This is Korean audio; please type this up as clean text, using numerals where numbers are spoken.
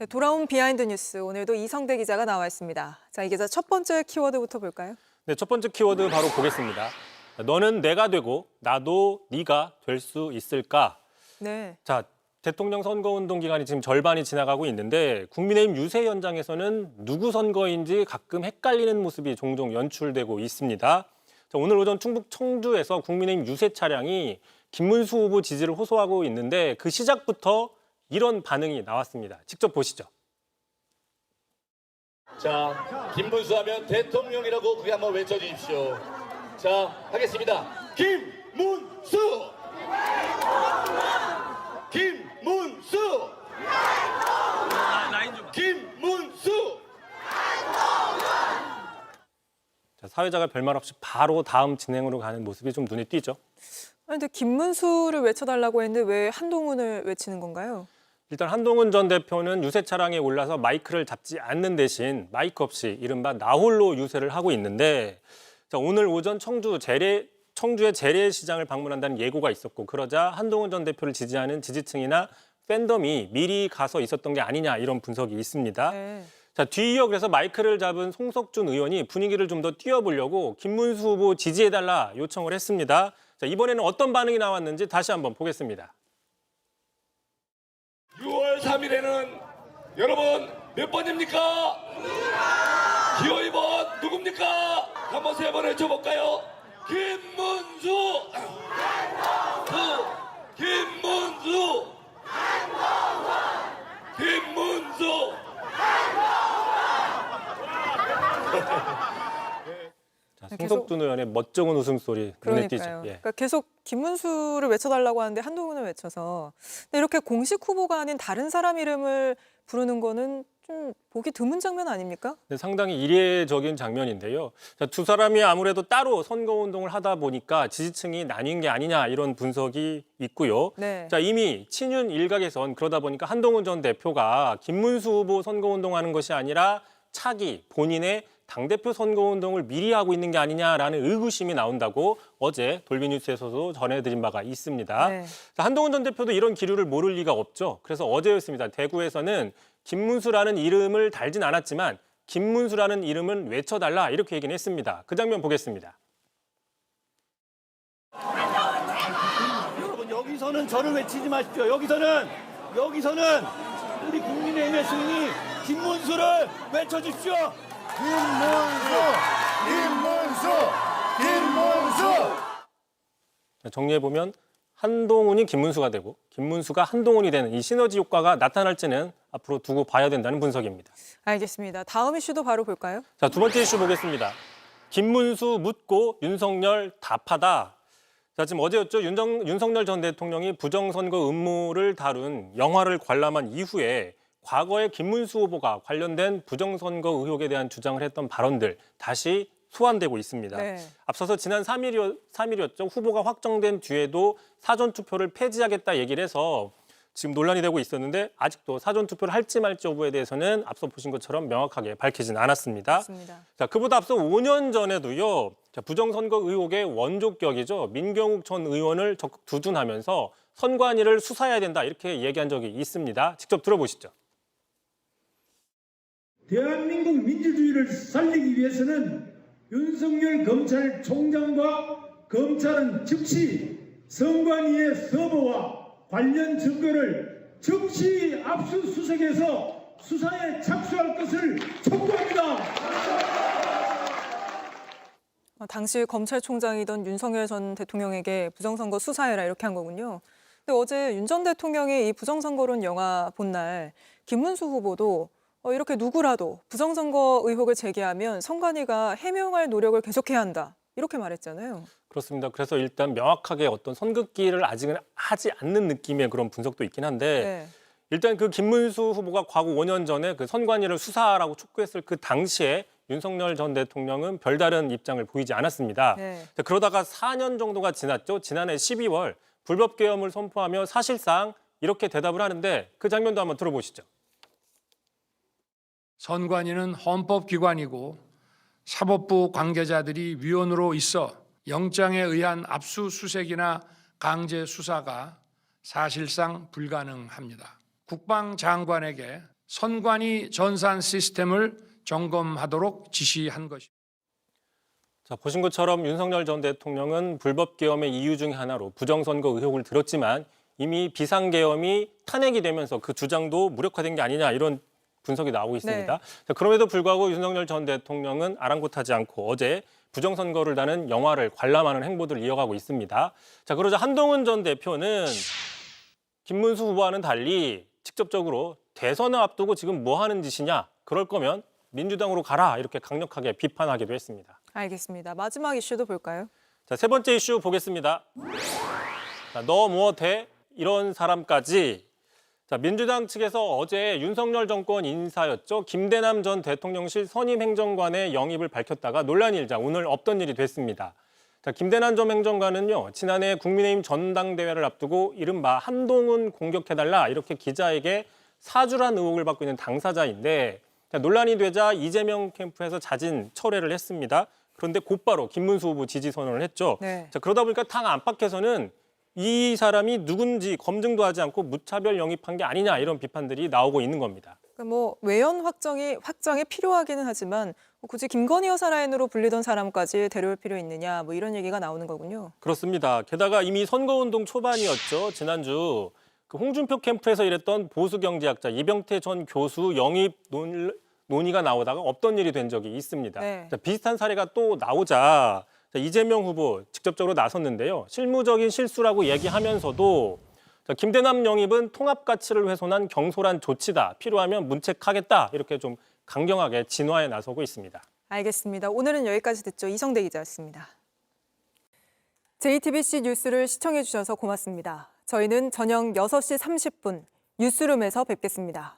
네, 돌아온 비하인드 뉴스, 오늘도 이성대 기자가 나와 있습니다. 자, 이 기자 첫 번째 키워드부터 볼까요? 네, 첫 번째 키워드 바로 보겠습니다. 너는 내가 되고 나도 네가 될 수 있을까? 네. 자, 대통령 선거운동 기간이 지금 절반이 지나가고 있는데 국민의힘 유세 현장에서는 누구 선거인지 가끔 헷갈리는 모습이 종종 연출되고 있습니다. 자, 오늘 오전 충북 청주에서 국민의힘 유세 차량이 김문수 후보 지지를 호소하고 있는데 그 시작부터 이런 반응이 나왔습니다. 직접 보시죠. 자, 김문수 하면 대통령이라고 그게 한번 외쳐주십시오. 자, 하겠습니다. 김문수! 김문수! 김문수! 자, 사회자가 별말 없이 바로 다음 진행으로 가는 모습이 좀 눈에 띄죠. 아니, 근데 김문수를 외쳐달라고 했는데 왜 한동훈을 외치는 건가요? 일단 한동훈 전 대표는 유세 차량에 올라서 마이크를 잡지 않는 대신 마이크 없이 이른바 나홀로 유세를 하고 있는데, 자, 오늘 오전 청주의 재래시장을 방문한다는 예고가 있었고, 그러자 한동훈 전 대표를 지지하는 지지층이나 팬덤이 미리 가서 있었던 게 아니냐, 이런 분석이 있습니다. 네. 자, 뒤이어 그래서 마이크를 잡은 송석준 의원이 분위기를 좀 더 띄워보려고 김문수 후보 지지해달라 요청을 했습니다. 자, 이번에는 어떤 반응이 나왔는지 다시 한번 보겠습니다. 6월 3일에는 여러분 몇 번입니까? 기호 2번 누굽니까? 한번 세 번 외쳐볼까요? 김문수! 김문수! 김문수! 자, 송석준 의원의 멋쩍은 웃음소리 눈에 띄죠. 그러니까요. 예. 그러니까 계속 김문수를 외쳐달라고 하는데 한동훈을 외쳐서. 근데 이렇게 공식 후보가 아닌 다른 사람 이름을 부르는 거는 좀 보기 드문 장면 아닙니까? 네, 상당히 이례적인 장면인데요. 자, 두 사람이 아무래도 따로 선거운동을 하다 보니까 지지층이 나뉜 게 아니냐, 이런 분석이 있고요. 네. 자, 이미 친윤 일각에선 그러다 보니까 한동훈 전 대표가 김문수 후보 선거운동하는 것이 아니라 차기 본인의 당대표 선거운동을 미리 하고 있는 게 아니냐라는 의구심이 나온다고 어제 돌비뉴스에서도 전해드린 바가 있습니다. 네. 자, 한동훈 전 대표도 이런 기류를 모를 리가 없죠. 그래서 어제였습니다. 대구에서는 김문수라는 이름을 달진 않았지만 김문수라는 이름은 외쳐달라, 이렇게 얘기는 했습니다. 그 장면 보겠습니다. 여러분, 여기서는 저를 외치지 마십시오. 여기서는 우리 국민의힘의 승리 김문수를 외쳐주십시오. 김문수! 정리해보면 한동훈이 김문수가 되고 김문수가 한동훈이 되는 이 시너지 효과가 나타날지는 앞으로 두고 봐야 된다는 분석입니다. 알겠습니다. 다음 이슈도 바로 볼까요? 자, 두 번째 이슈 보겠습니다. 김문수 묻고 윤석열 답하다. 자, 지금 어제였죠. 윤석열 전 대통령이 부정선거 음모를 다룬 영화를 관람한 이후에 과거에 김문수 후보가 관련된 부정선거 의혹에 대한 주장을 했던 발언들 다시 소환되고 있습니다. 네. 앞서서 지난 3일이었죠. 후보가 확정된 뒤에도 사전투표를 폐지하겠다 얘기를 해서 지금 논란이 되고 있었는데 아직도 사전투표를 할지 말지 여부에 대해서는 앞서 보신 것처럼 명확하게 밝히진 않았습니다. 맞습니다. 자, 그보다 앞서 5년 전에도요. 자, 부정선거 의혹의 원조격이죠. 민경욱 전 의원을 적극 두둔하면서 선관위를 수사해야 된다, 이렇게 얘기한 적이 있습니다. 직접 들어보시죠. 대한민국 민주주의를 살리기 위해서는 윤석열 검찰총장과 검찰은 즉시 선관위의 서버와 관련 증거를 즉시 압수수색해서 수사에 착수할 것을 촉구합니다. 당시 검찰총장이던 윤석열 전 대통령에게 부정선거 수사해라, 이렇게 한 거군요. 근데 어제 윤 전 대통령이 이 부정선거론 영화 본 날 김문수 후보도 이렇게 누구라도 부정선거 의혹을 제기하면 선관위가 해명할 노력을 계속해야 한다, 이렇게 말했잖아요. 그렇습니다. 그래서 일단 명확하게 어떤 선긋기를 아직은 하지 않는 느낌의 그런 분석도 있긴 한데 네. 일단 그 김문수 후보가 과거 5년 전에 그 선관위를 수사하라고 촉구했을 그 당시에 윤석열 전 대통령은 별다른 입장을 보이지 않았습니다. 네. 자, 그러다가 4년 정도가 지났죠. 지난해 12월 불법 계엄을 선포하며 사실상 이렇게 대답을 하는데 그 장면도 한번 들어보시죠. 선관위는 헌법기관이고 사법부 관계자들이 위원으로 있어 영장에 의한 압수수색이나 강제 수사가 사실상 불가능합니다. 국방장관에게 선관위 전산 시스템을 점검하도록 지시한 것입니다. 자, 보신 것처럼 윤석열 전 대통령은 불법 계엄의 이유 중 하나로 부정선거 의혹을 들었지만 이미 비상계엄이 탄핵이 되면서 그 주장도 무력화된 게 아니냐 이런 분석이 나오고 있습니다. 네. 자, 그럼에도 불구하고 윤석열 전 대통령은 아랑곳하지 않고 어제 부정선거를 다는 영화를 관람하는 행보들을 이어가고 있습니다. 자, 그러자 한동훈 전 대표는 김문수 후보와는 달리 직접적으로 대선을 앞두고 지금 뭐 하는 짓이냐, 그럴 거면 민주당으로 가라 이렇게 강력하게 비판하기도 했습니다. 알겠습니다. 마지막 이슈도 볼까요? 자, 세 번째 이슈 보겠습니다. 자, 너 무엇해? 이런 사람까지. 자, 민주당 측에서 어제 윤석열 정권 인사였죠. 김대남 전 대통령실 선임 행정관의 영입을 밝혔다가 논란이 일자 오늘 없던 일이 됐습니다. 자, 김대남 전 행정관은요, 지난해 국민의힘 전당대회를 앞두고 이른바 한동훈 공격해달라 이렇게 기자에게 사주란 의혹을 받고 있는 당사자인데, 자, 논란이 되자 이재명 캠프에서 자진 철회를 했습니다. 그런데 곧바로 김문수 후보 지지 선언을 했죠. 네. 자, 그러다 보니까 당 안팎에서는 이 사람이 누군지 검증도 하지 않고 무차별 영입한 게 아니냐 이런 비판들이 나오고 있는 겁니다. 그러니까 뭐 외연 확정이 필요하기는 하지만 굳이 김건희 여사 라인으로 불리던 사람까지 데려올 필요 있느냐 뭐 이런 얘기가 나오는 거군요. 그렇습니다. 게다가 이미 선거운동 초반이었죠. 지난주 그 홍준표 캠프에서 일했던 보수경제학자 이병태 전 교수 영입 논의가 나오다가 없던 일이 된 적이 있습니다. 네. 자, 비슷한 사례가 또 나오자 자, 이재명 후보 직접적으로 나섰는데요. 실무적인 실수라고 얘기하면서도 자, 김대남 영입은 통합 가치를 훼손한 경솔한 조치다. 필요하면 문책하겠다. 이렇게 좀 강경하게 진화에 나서고 있습니다. 알겠습니다. 오늘은 여기까지 듣죠. 이성대 기자였습니다. JTBC 뉴스를 시청해 주셔서 고맙습니다. 저희는 저녁 6시 30분 뉴스룸에서 뵙겠습니다.